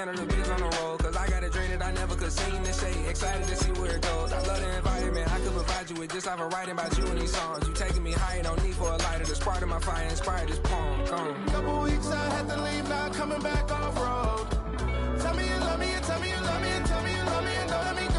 of the bigs on the road, cause I got a dream that I never could sing the shade. Excited to see where it goes. I love the environment. I could provide you with just off of writing about you and these songs. You taking me higher, no need for a lighter. The spark of my fire inspired this poem. Gone. Couple weeks I had to leave, now coming back off road. Tell me you love me, and tell me you love me, and tell me you love me, and don't let me go.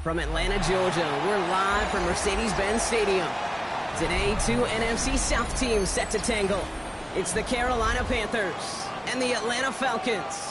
From Atlanta, Georgia, we're live from Mercedes-Benz Stadium. Today, two NFC South teams set to tangle. It's the Carolina Panthers and the Atlanta Falcons.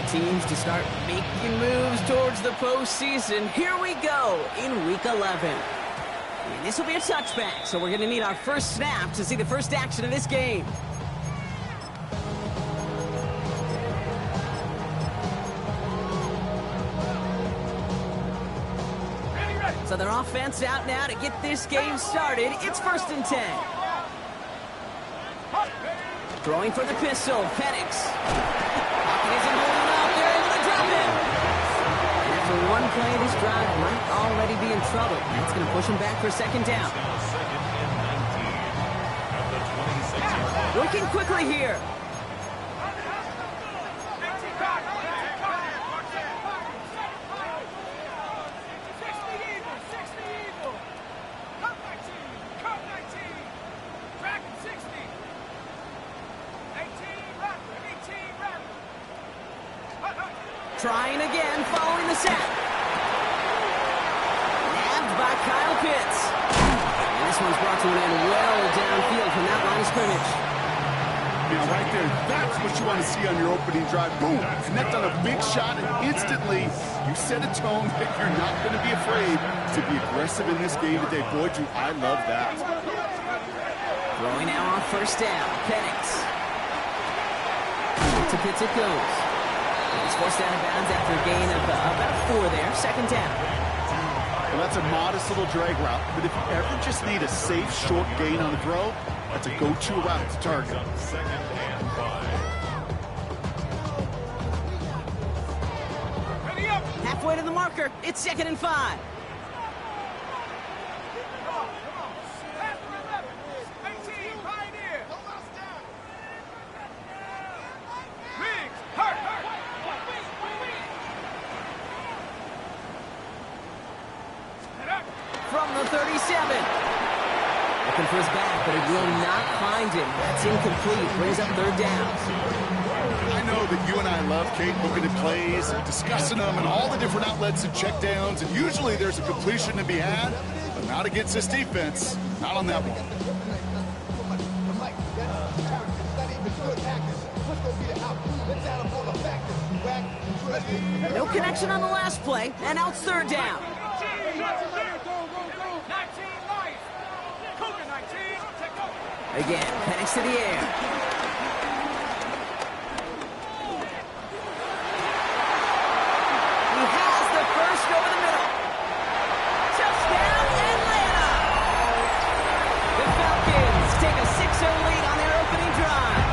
Teams to start making moves towards the postseason. Here we go in Week 11. And this will be a touchback, so we're going to need our first snap to see the first action of this game. So their offense out now to get this game started. It's 1st and 10. Throwing for the pistol, Penix. Isn't holding up, they're able to drop it. And after one play, this drive might already be in trouble. That's going to push him back for 2nd down. Working quickly here. Trying again, following the sack. Nabbed by Kyle Pitts. And this one's brought to an end well downfield from that line of scrimmage. Now, right there, that's what you want to see on your opening drive. Boom! Connect on a big shot, and instantly you set a tone that you're not going to be afraid to be aggressive in this game today. Boy, do I love that. Throwing now on 1st down. Penix. To Pitts it goes. He's forced out of bounds after a gain of about 4 there. 2nd down. Well, that's a modest little drag route, but if you ever just need a safe, short gain on the throw, that's a go-to route to target. Halfway to the marker. It's 2nd and 5. From the 37. Looking for his back, but it will not find him. That's incomplete. Brings up 3rd down. I know that you and I love, Kate, looking at plays and discussing them and all the different outlets and checkdowns, and usually there's a completion to be had, but not against this defense. Not on that one. No connection on the last play, and now it's 3rd down. Again, Penix to the air. He has the first over the middle. Touchdown, Atlanta! The Falcons take a 6-0 lead on their opening drive.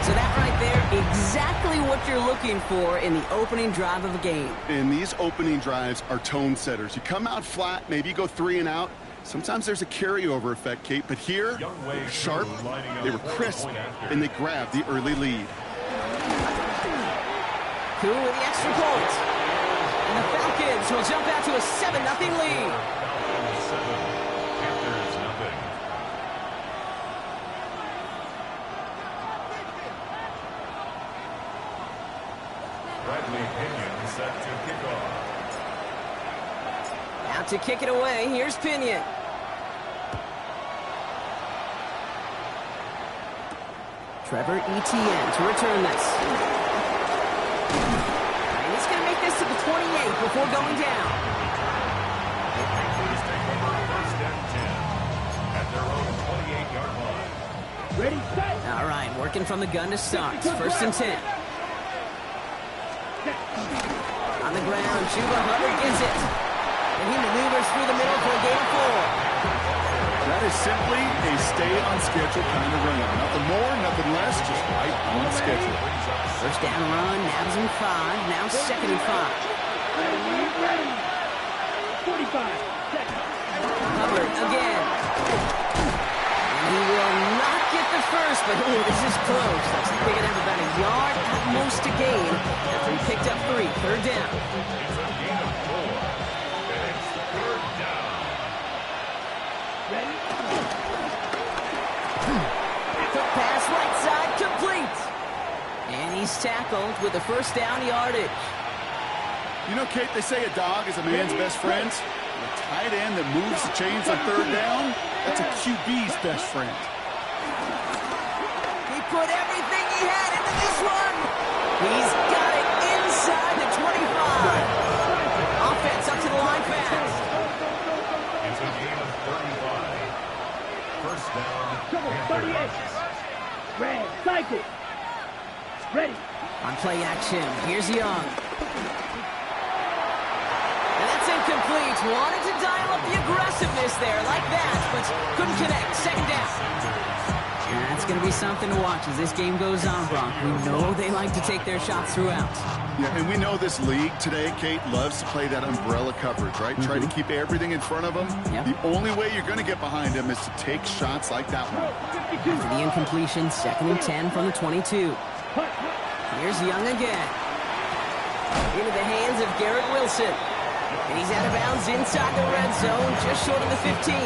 So that right there, exactly what you're looking for in the opening drive of a game. And these opening drives are tone setters. You come out flat, maybe you go 3 and out. Sometimes there's a carryover effect, Kate, but here, they were sharp, they were crisp, and they grabbed the early lead. Cool with the extra point. And the Falcons will jump out to a 7-0 lead. Out to kick it away, here's Pinion. Trevor Etienne to return this. And he's going to make this to the 28 before going down. Ready, set. All right, working from the gun to start. First and 10. On the ground, Chuba Hubbard gets it. And he maneuvers through the middle for a gain of 4. That is simply a stay on schedule kind of run. Nothing more, nothing less, just right on schedule. First down run, nabs him 5, now second and 5. Ready. 45 seconds. Hubbard again. And he will not get the first, but ooh, this is close. Looks like they're going to have about a yard at most to gain after he picked up 3. Third down. Quick pass right side, complete. And he's tackled with the first down yardage. You know, Kate, they say a dog is a man's best friend. A tight end that moves the chains on third down, that's a QB's best friend. He put everything he had into this one. He's got it inside the 25. Offense up to the line fast. It's a game of 35. First down. Come on, 38. Red, cycle. Ready. On play action, here's Young. And that's incomplete. Wanted to dial up the aggressiveness there like that, but couldn't connect. Second down. And that's going to be something to watch as this game goes on, Brock. We know they like to take their shots throughout. Yeah, and we know this league today, Kate, loves to play that umbrella coverage, right? Try to keep everything in front of them. Yep. The only way you're going to get behind them is to take shots like that one. After the incompletion, second and 10 from the 22. Here's Young again. Into the hands of Garrett Wilson. And he's out of bounds inside the red zone, just short of the 15.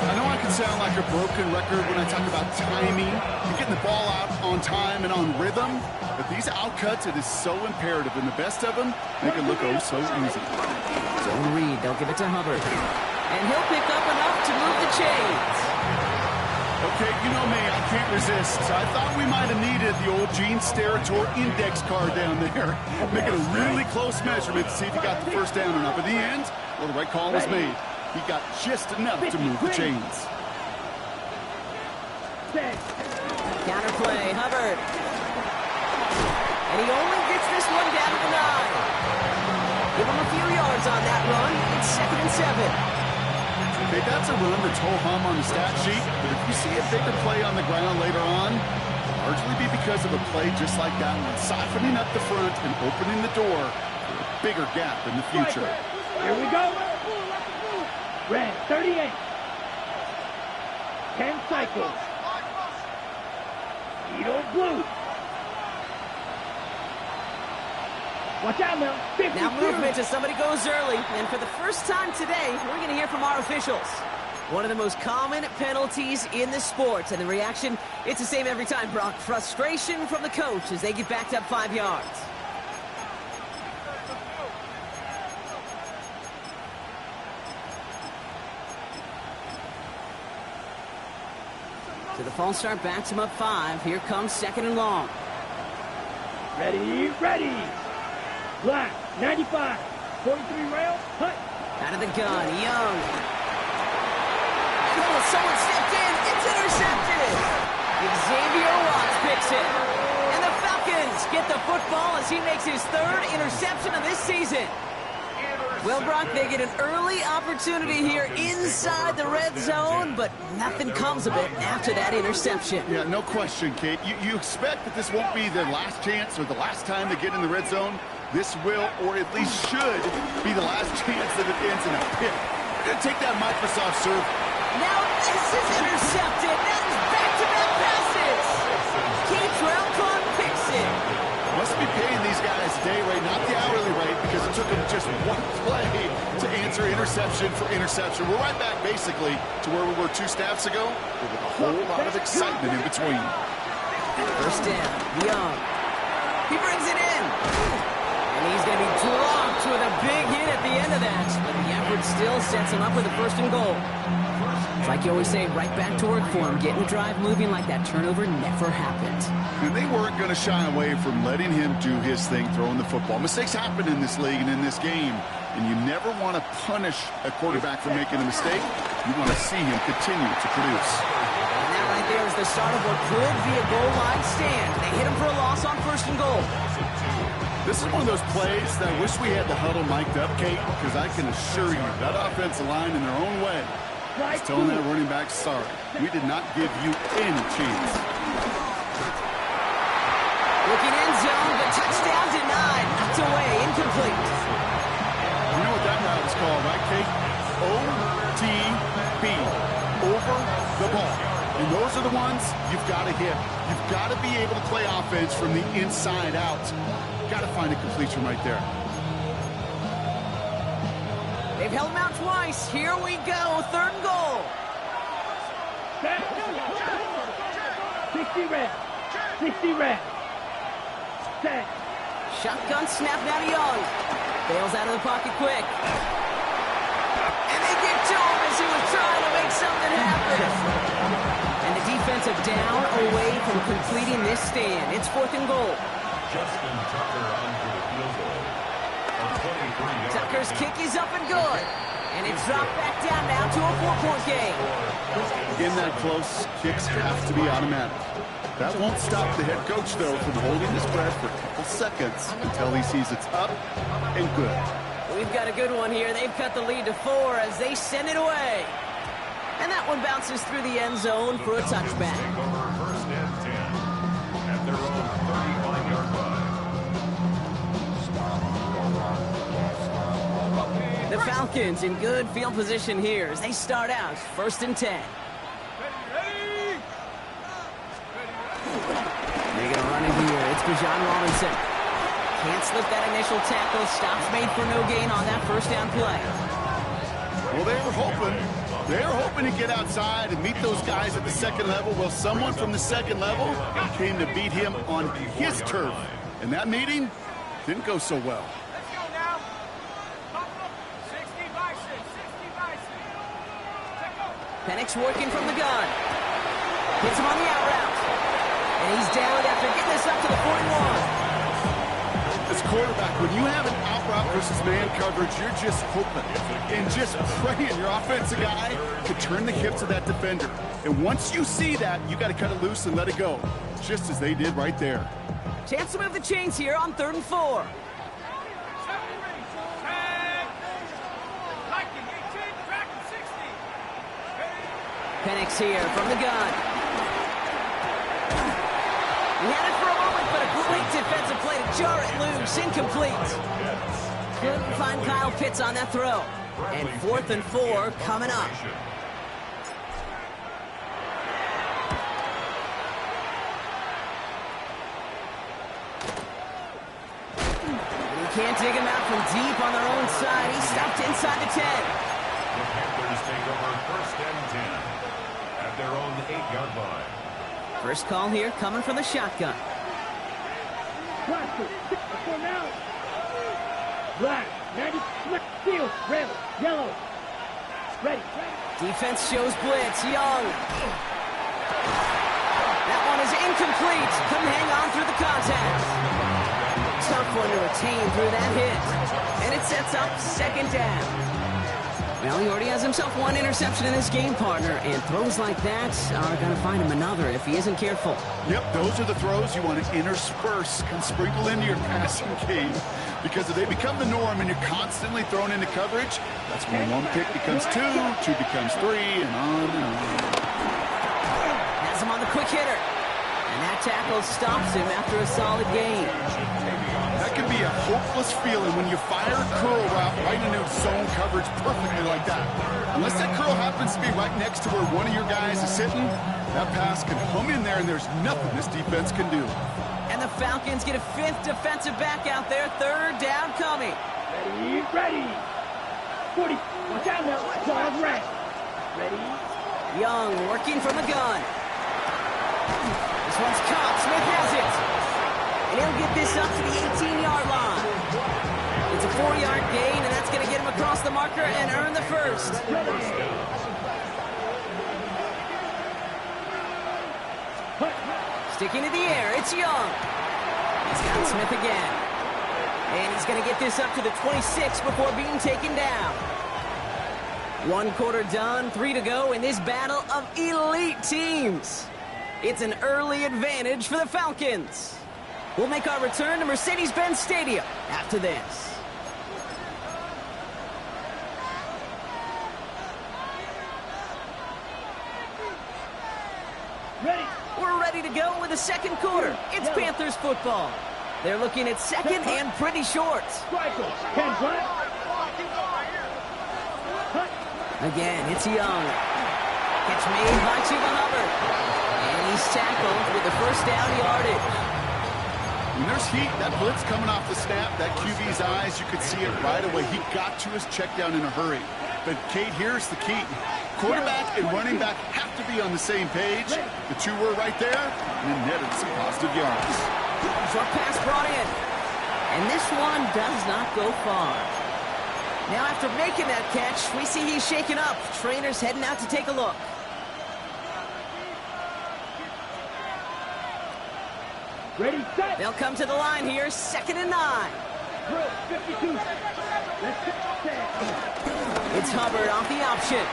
I know I can sound like a broken record when I talk about timing and getting the ball out on time and on rhythm, but these outcuts, it is so imperative, and the best of them make it look oh so easy. Zone read, they'll give it to Hubbard. And he'll pick up enough to move the chains. Okay, you know me, I can't resist. I thought we might have needed the old Gene Steratore index card down there. Make it a really close measurement to see if he got the first down or not. But in the end, well, the right call was made. He got just enough to move the chains. Counterplay, Hubbard. And he only gets this one down to the 9. Give him a few yards on that run. It's second and 7. Okay, that's a run that's ho-hum on the stat sheet, but if you see a bigger play on the ground later on, it'll largely be because of a play just like that one, softening up the front and opening the door for a bigger gap in the future. Here we go. Red, 38. 10 cycles. Edo blue. Watch out now. 52. Now movement as somebody goes early. And for the first time today, we're going to hear from our officials. One of the most common penalties in the sport. And the reaction, it's the same every time, Brock. Frustration from the coach as they get backed up 5 yards. So the false start backs him up 5. Here comes second and long. Ready, ready. Black, 95, 43 rail, hut. Out of the gun, Young. Oh, someone stepped in. It's intercepted. Xavier Watts picks it. And the Falcons get the football as he makes his 3rd interception of this season. Well, Brock, they get an early opportunity here inside the red zone, but nothing comes of it after that interception. Yeah, no question, Kate. You expect that this won't be their last chance or the last time they get in the red zone. This will, or at least should, be the last chance that it ends in a pick. Take that Microsoft serve. Now this is intercepted. That is back-to-back passes. Keytrell Clark picks it. Must be paying these guys a day rate, not the hourly rate, because it took them just one play to answer interception for interception. We're right back, basically, to where we were 2 snaps ago, with a whole lot of excitement in between. First down, Young. He brings it in. And he's going to be dropped with a big hit at the end of that. But the effort still sets him up with a 1st and goal. It's like you always say, right back to work for him. Getting the drive moving like that turnover never happened. And they weren't going to shy away from letting him do his thing, throwing the football. Mistakes happen in this league and in this game. And you never want to punish a quarterback for making a mistake. You want to see him continue to produce. And that right there is the start of what could be a goal line stand. They hit him for a loss on 1st and goal. This is one of those plays that I wish we had the huddle mic'd up, Kate, because I can assure you that offensive line in their own way is telling that running back, sorry, we did not give you any chance. Looking end zone, but touchdown denied. Knocked away, incomplete. You know what that route is called, right, Kate? OTB, over the ball. And those are the ones you've got to hit. You've got to be able to play offense from the inside out. Got to find a completion right there. They've held him out twice. Here we go, 3rd and goal. 60 red. 60 red. Set. Shotgun snap now to Young. Bails out of the pocket quick. And they get to him as he was trying to make something happen. And the defensive down away from completing this stand. It's 4th and goal. Justin Tucker on for the field goal. Tucker's kick is up and good. And it's dropped back down now to a 4-point game. In that close, kicks have to be automatic. That won't stop the head coach, though, from holding his breath for a couple seconds until he sees it's up and good. We've got a good one here. They've cut the lead to 4 as they send it away. And that one bounces through the end zone for a touchback. 1st and 10 at their own 35-yard line. The Falcons in good field position here as they start out 1st and 10. They're going to run it here. It's Bijan Robinson. Can't slip that initial tackle. Stops made for no gain on that 1st down play. Well, they were hoping to get outside and meet those guys at the 2nd level. Well, someone from the 2nd level came to beat him on his turf. And that meeting didn't go so well. Penix working from the gun. Hits him on the out route. And he's down after getting this up to the 41. As quarterback, when you have an out route versus man coverage, you're just hoping and just praying your offensive guy could turn the hips of that defender. And once you see that, you got to cut it loose and let it go, just as they did right there. Chance to move the chains here on 3rd and 4. Penix here from the gun. He had it for a moment, but a great defensive play to jar it loose. Incomplete. Couldn't find Kyle Pitts on that throw. And 4th and 4 coming up. He can't dig him out from deep on their own side. He's stopped inside the 10. The Panthers take over 1st and 10 at their own 8-yard line. First call here coming from the shotgun. Black, 90, field, red, yellow. Ready. Defense shows blitz. Young. That one is incomplete. Couldn't hang on through the contact. Tough one to retain through that hit. And it sets up 2nd down. Well, he already has himself one interception in this game, partner, and throws like that are going to find him another if he isn't careful. Yep, those are the throws you want to intersperse and sprinkle into your passing game, because if they become the norm and you're constantly thrown into coverage, that's when 1 pick becomes 2, 2 becomes 3, and on and on. Has him on the quick hitter, and that tackle stops him after a solid gain. That can be a hopeless feeling when you fire a curl route right into zone coverage perfectly like that. Unless that curl happens to be right next to where one of your guys is sitting, that pass can hum in there and there's nothing this defense can do. And the Falcons get a 5th defensive back out there. 3rd down coming. Ready. 40. Watch out now. Dog red. Ready. Young working from the gun. This one's caught. Smith has it. And he'll get this up to the 18-yard line. It's a 4-yard gain, and that's going to get him across the marker and earn the first. Sticking to the air, it's Young. He's got Smith again. And he's going to get this up to the 26 before being taken down. 1 quarter done, 3 to go in this battle of elite teams. It's an early advantage for the Falcons. We'll make our return to Mercedes-Benz Stadium after this. We're ready to go with the second quarter. It's Panthers football. They're looking at second and pretty short. Again, it's Young. Catch made by Chuba Hubbard. And he's tackled with the first down yardage. When there's heat, that blitz coming off the snap, that QB's eyes, you could see it right away. He got to his check down in a hurry. But, Kate, here's the key. Quarterback and running back have to be on the same page. The two were right there, and then netted some positive yards. Short pass brought in. And this one does not go far. Now, after making that catch, we see he's shaken up. Trainer's heading out to take a look. Ready, set. They'll come to the line here, 2nd and 9. Drill, 52. It's Hubbard off the option.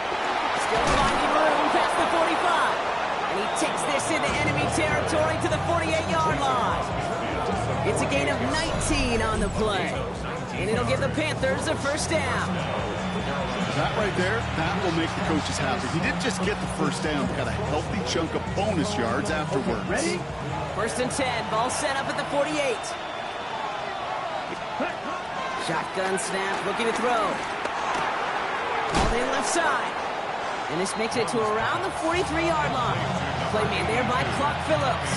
Still finding room past the 45. And he takes this into enemy territory to the 48-yard line. It's a gain of 19 on the play. And it'll give the Panthers a first down. That right there, that will make the coaches happy. He didn't just get the first down, he got a healthy chunk of bonus yards afterwards. Ready? 1st and 10, ball set up at the 48. Shotgun snap, looking to throw. Called in left side. And this makes it to around the 43-yard line. Play made there by Clark Phillips.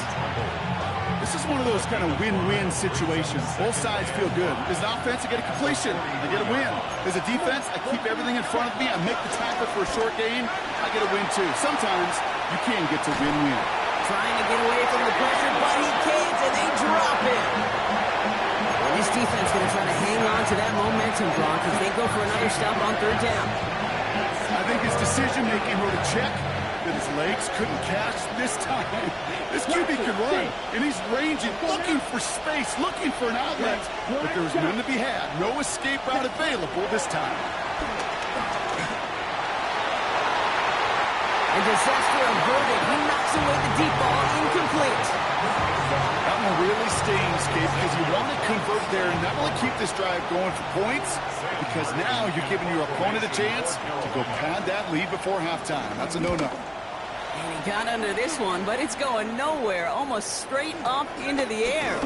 This is one of those kind of win-win situations. Both sides feel good. As an offense, I get a completion. I get a win. As a defense, I keep everything in front of me. I make the tackle for a short gain. I get a win, too. Sometimes you can get to win-win. Trying to get away from the pressure, but he can't, and they drop it. And this defense going to try to hang on to that momentum, Brock, as they go for another stop on 3rd down. I think his decision-making wrote a check that his legs couldn't catch this time. This QB can run, and he's ranging, looking for space, looking for an outlet. But there was none to be had. No escape route available this time. A disaster averted. He knocks away the deep ball, incomplete. That one really stings, Gabe, because you want to convert there and not only keep this drive going for points, because now you're giving your opponent a chance to go pad that lead before halftime. That's a no-no. And he got under this one, but it's going nowhere, almost straight up into the air.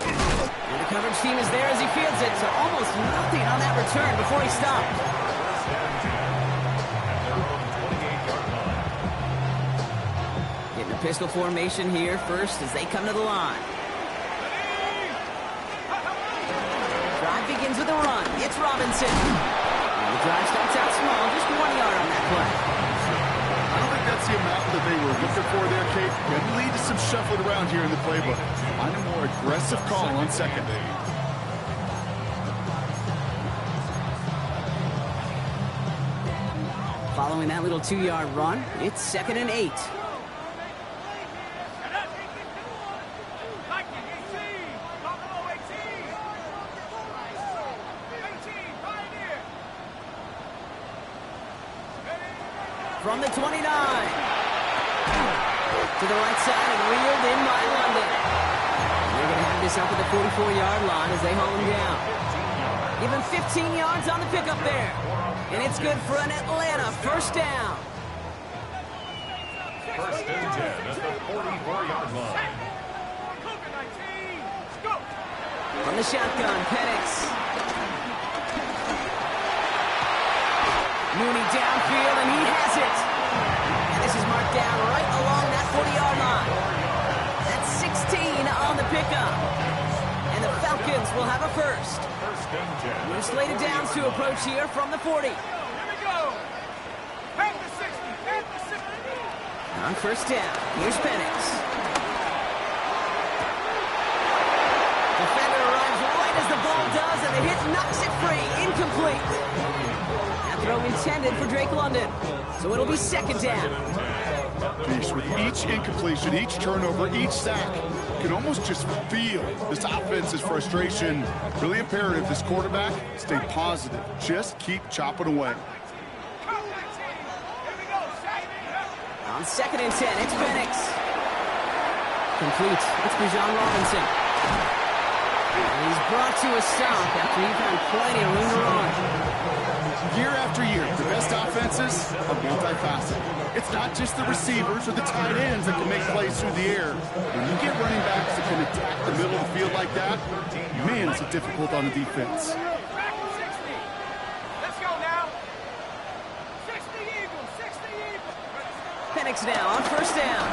And the coverage team is there as he fields it, so almost nothing on that return before he stopped. Getting a pistol formation here first as they come to the line. Drive begins with a run. It's Robinson. And the drive starts out small, just 1 yard on that play. I don't think that's the amount that they were looking for there, Kate. Going to lead to some shuffling around here in the playbook. Find a more aggressive call on second. Following that little 2-yard run, it's 2nd and 8. From the 29. To the right side and reeled in by London. And they're going to have this up at the 44-yard line as they haul him down. Give him 15 yards on the pickup there. And it's good for an Atlanta first down. 1st and 10 at the 44-yard line. From the shotgun, Penix. Mooney downfield, and he has it. And this is marked down right along that 40-yard line. That's 16 on the pickup. And the Falcons will have a first. 1st and 10. We're slated downs to approach here from the 40. Here we go. At the 60. At the 60. On first down, here's Penix. the ball does, and the hit knocks it free. Incomplete. That throw intended for Drake London. So it'll be second down. Beast, with each incompletion, each turnover, each sack, you can almost just feel this offense's frustration. Really imperative, this quarterback, stay positive. Just keep chopping away. On 2nd and 10, it's Penix. Complete. It's Bijan Robinson. And he's brought to a stop after he found plenty of room to run. Year after year, the best offenses are multifaceted. It's not just the receivers or the tight ends that can make plays through the air. When you get running backs that can attack the middle of the field like that, man, is it difficult on the defense. Penix now on 1st down.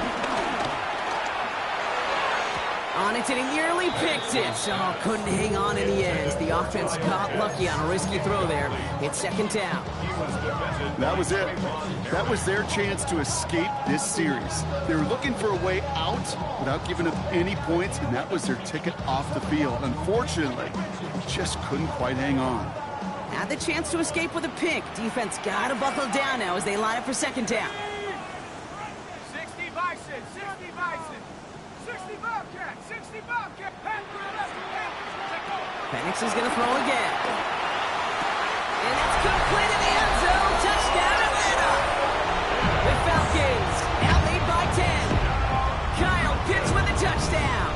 On it, and he nearly picked it. Oh, couldn't hang on in the end. The offense got lucky on a risky throw there. It's 2nd down. That was it. That was their chance to escape this series. They were looking for a way out without giving up any points, and that was their ticket off the field. Unfortunately, just couldn't quite hang on. Had the chance to escape with a pick. Defense got to buckle down now as they line up for 2nd down. 60 Bison, 60 Bison, 60 Bobcat, 60 Bobcat. Penix is going to throw again. And it's complete in the end zone. Touchdown, Atlanta. The Falcons now lead by 10. Kyle Pitts with a touchdown.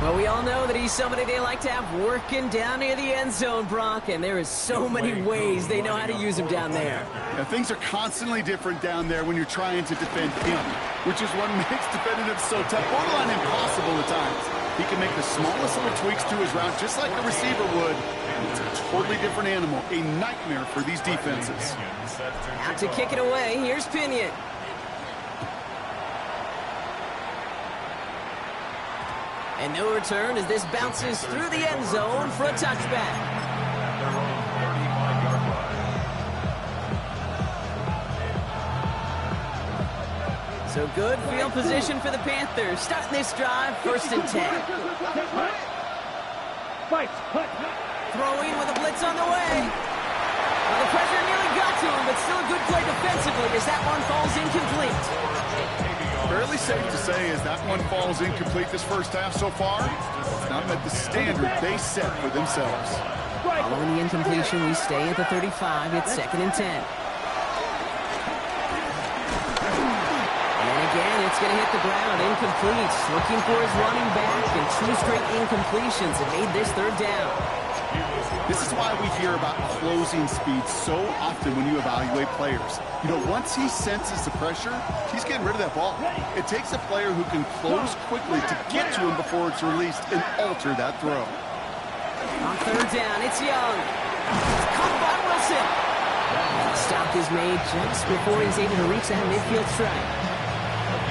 Well, we all know that he's somebody they like to have working down near the end zone, Brock, and there is so many ways they know how to use him down there. Yeah, things are constantly different down there when you're trying to defend him, which is what makes defending him so tough, borderline impossible at times. He can make the smallest little tweaks to his route, just like the receiver would. And it's a totally different animal, a nightmare for these defenses. Out to kick it away, here's Pinion. And no return as this bounces through the end zone for a touchback. So good field position for the Panthers. Starting this drive, 1st and 10. Throwing with a blitz on the way. Well, the pressure nearly got to him, but still a good play defensively as that one falls incomplete. Fairly safe to say as that one falls incomplete this first half so far, it's not met the standard they set for themselves. Following the incompletion, we stay at the 35. It's 2nd and 10. And again, it's going to hit the ground, incomplete. Looking for his running back, and 2 straight incompletions have made this 3rd down. This is why we hear about closing speed so often when you evaluate players. You know, once he senses the pressure, he's getting rid of that ball. It takes a player who can close quickly to get to him before it's released and alter that throw. On 3rd down, it's Young. It's caught by Wilson. The stop is made just before he's able to reach that midfield strike.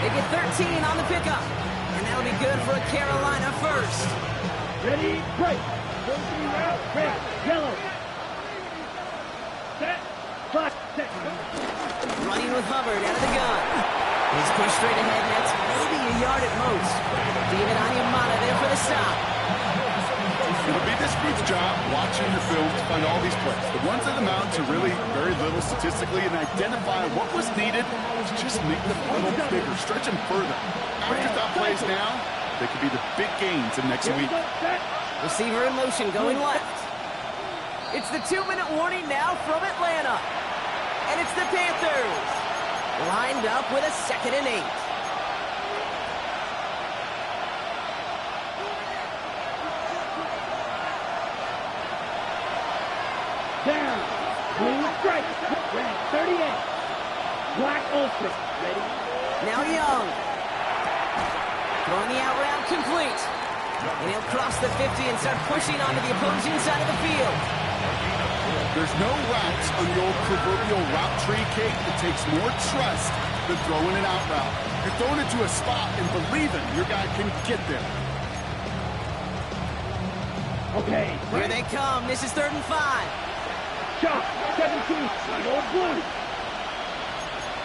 They get 13 on the pickup, and that'll be good for a Carolina first. Ready, break. Red, yellow. Set, clock, set. Running with Hubbard out of the gun. He's pushed straight ahead, and that's maybe a yard at most. David Onyemata there for the stop. It'll be this group's job watching the film to find all these plays. The ones that amount to really very little statistically and identify what was needed to just make the funnel bigger, stretch them further. Afterthought plays now, they could be the big gains in next week. Receiver in motion going left. It's the 2-minute warning now from Atlanta. And it's the Panthers. Lined up with a 2nd and 8. Down. Blue strike. Red, 38. Black ultra. Ready? Now Young. Throwing the out route complete. And he'll cross the 50 and start pushing onto the opposing side of the field. There's no routes on the old proverbial route tree, Kate. It takes more trust than throwing an out route. You're throwing it to a spot and believing your guy can get there. Okay. Here they come. This is 3rd and 5. Shot. 17. Old blue.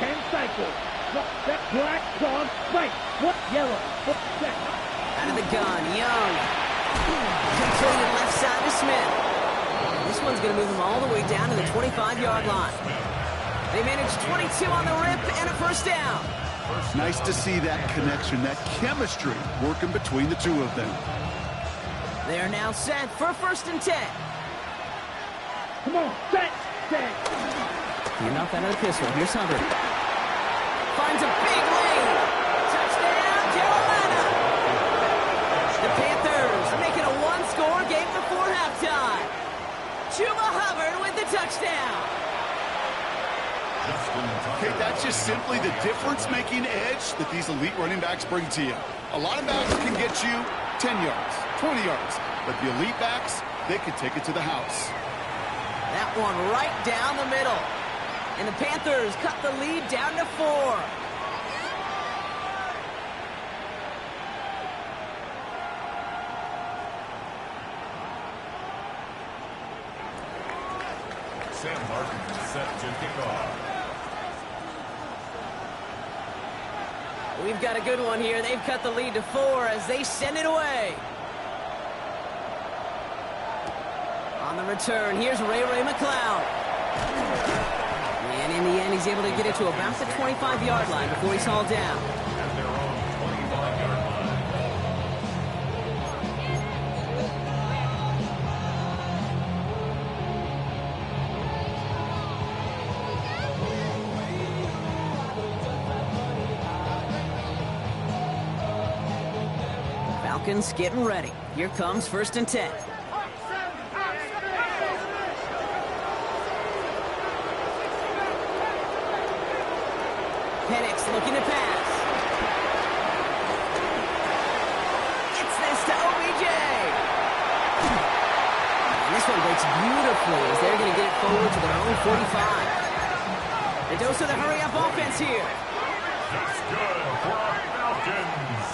10 cycles. That black, dog, fight. What? Yellow. What? Set. Out of the gun, Young. Completed left side to Smith. This one's going to move him all the way down to the 25-yard line. They managed 22 on the rip and a first down. Nice to see that connection, that chemistry working between the two of them. They are now set for 1st and 10. Come on, set. Enough out of the pistol. Here's Hubbard. Finds a big lane. Touchdown, Carolina. The Panthers making a one-score game before halftime. Chuba Hubbard with the touchdown. Okay, that's just simply the difference-making edge that these elite running backs bring to you. A lot of backs can get you 10 yards, 20 yards, but the elite backs, they can take it to the house. That one right down the middle. And the Panthers cut the lead down to 4. Sam Martin set to kick off. We've got a good one here. They've cut the lead to 4 as they send it away. On the return, here's Ray McLeod. And in the end, he's able to get it to about the 25-yard line before he's hauled down. At their own 25-yard line. Falcons getting ready. Here comes 1st and 10. Penix looking to pass. Gets this to OBJ. And this one breaks beautifully as they're going to get it forward to their own 45. The dose of the hurry-up offense here. That's good for our Falcons.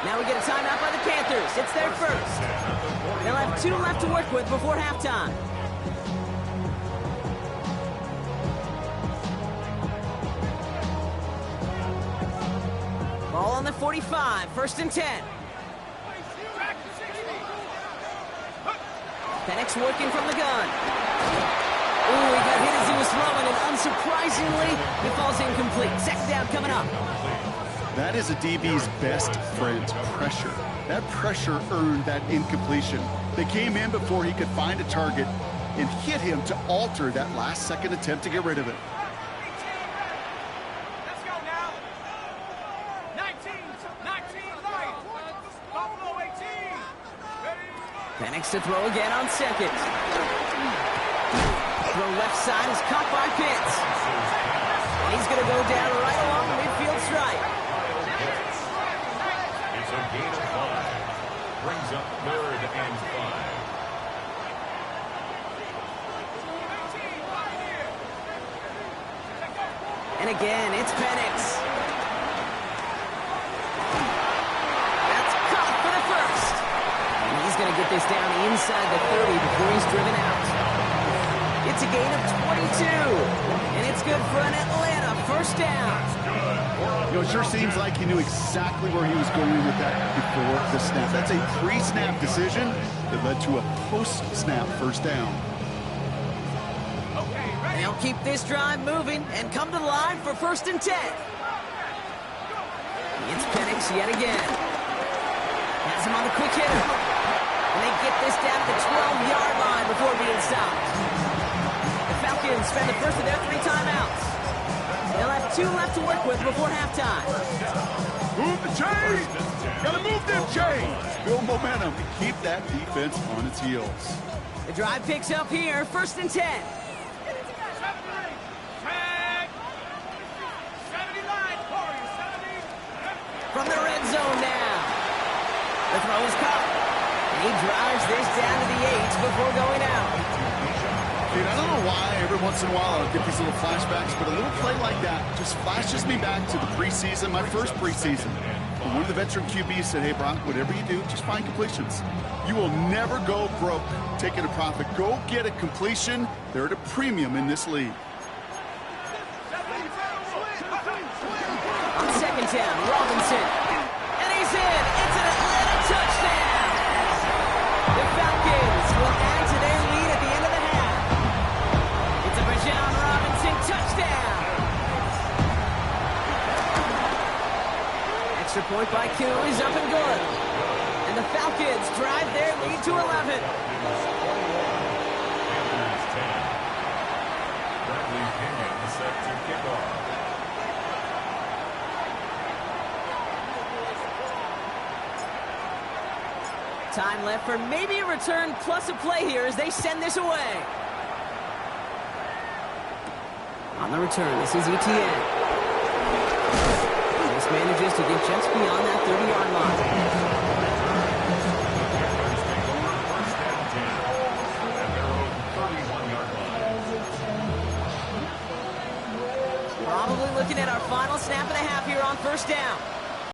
Now we get a timeout by the Panthers. It's their first. They'll have 2 left to work with before halftime. Ball on the 45, 1st and 10. Penix working from the gun. Ooh, he got hit as he was throwing, and unsurprisingly, he falls incomplete. 2nd down coming up. That is a DB's best friend, pressure. That pressure earned that incompletion. They came in before he could find a target and hit him to alter that last-second attempt to get rid of it. Penix to throw again on 2nd. Throw left side is caught by Pitts. He's going to go down right along the midfield stripe. It's a gain of 5. Brings up 3rd and 5. And again, it's Penix. That's caught for the first. And he's going to get this down inside the 30 before he's driven out. It's a gain of 22. And it's good for an Atlanta first down. You know, it sure seems like he knew exactly where he was going with that before the snap. That's a pre-snap decision that led to a post-snap first down. They'll keep this drive moving and come to the line for 1st and 10. It's Penix yet again. Has him on the quick hitter. And they get this down to the 12-yard line before being stopped. The Falcons spend the first of their 3 timeouts. They'll have 2 left to work with before halftime. Move the chains! Gotta move them chains! Build momentum and keep that defense on its heels. The drive picks up here, 1st and 10. From the red zone now. The throw is caught. And he drives this down to the 8 before going out. Dude, I don't know why every once in a while I'll get these little flashbacks, but a little play like that just flashes me back to the preseason, my first preseason. And one of the veteran QBs said, hey, Brock, whatever you do, just find completions. You will never go broke taking a profit. Go get a completion. They're at a premium in this league. On 2nd down, Robinson. And he's in. It's an Atlanta touchdown. Extra point by Koo is up and good. And the Falcons drive their lead to 11. Panthers 10. Bradley Pinion set to kick off. Time left for maybe a return plus a play here as they send this away. On the return, this is Etienne. This manages to get just beyond that 30-yard line. Panthers take over first and 10 at their own 31-yard line. Probably looking at our final snap and a half here on first down.